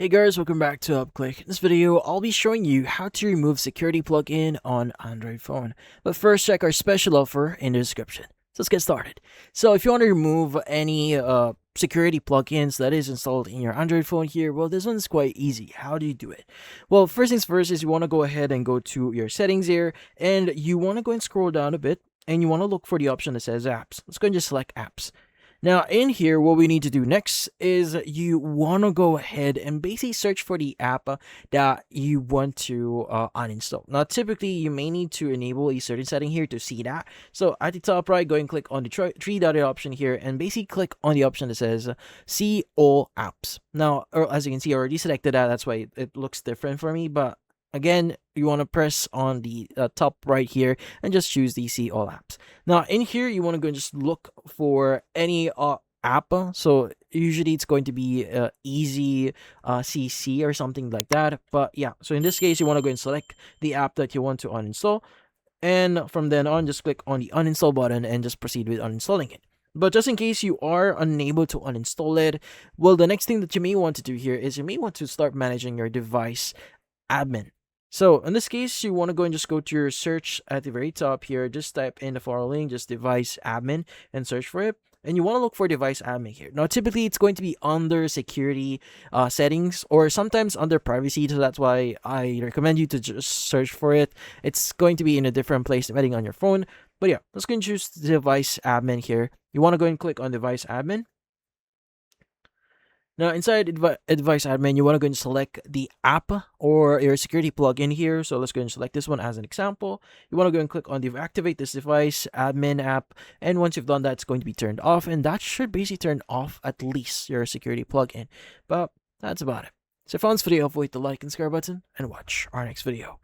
Hey guys, welcome back to UpClick. In this video, I'll be showing you how to remove security plugin on Android phone. But first, check our special offer in the description. So let's get started. So if you want to remove any security plugins that is installed in your Android phone here, well, this one's quite easy. How do you do it? Well, first things first is you want to go ahead and go to your settings here, and you want to go and scroll down a bit, and you want to look for the option that says apps. Let's go and just select apps. Now in here, what we need to do next is you want to go ahead and basically search for the app that you want to uninstall. Now typically you may need to enable a certain setting here to see that. So at the top right, go and click on the three-dotted option here and basically click on the option that says see all apps. Now, as you can see, I already selected that. That's why it looks different for me. But again, you want to press on the top right here and just choose the see all apps. Now in here, you want to go and just look for any app. So usually it's going to be easy CC or something like that. But yeah, so in this case, you want to go and select the app that you want to uninstall. And from then on, just click on the uninstall button and just proceed with uninstalling it. But just in case you are unable to uninstall it, well, the next thing that you may want to do here is you may want to start managing your device admin. So in this case, you want to go and just go to your search at the very top here. Just type in the following, just device admin, and search for it. And you want to look for device admin here. Now, typically, it's going to be under security settings or sometimes under privacy. So that's why I recommend you to just search for it. It's going to be in a different place depending on your phone. But yeah, let's go and choose device admin here. You want to go and click on device admin. Now, inside Advice Admin, you want to go and select the app or your security plugin here. So let's go and select this one as an example. You want to go and click on Activate this device admin app. And once you've done that, it's going to be turned off. And that should basically turn off at least your security plugin. But that's about it. So if you found this video helpful, hit the like and subscribe button and watch our next video.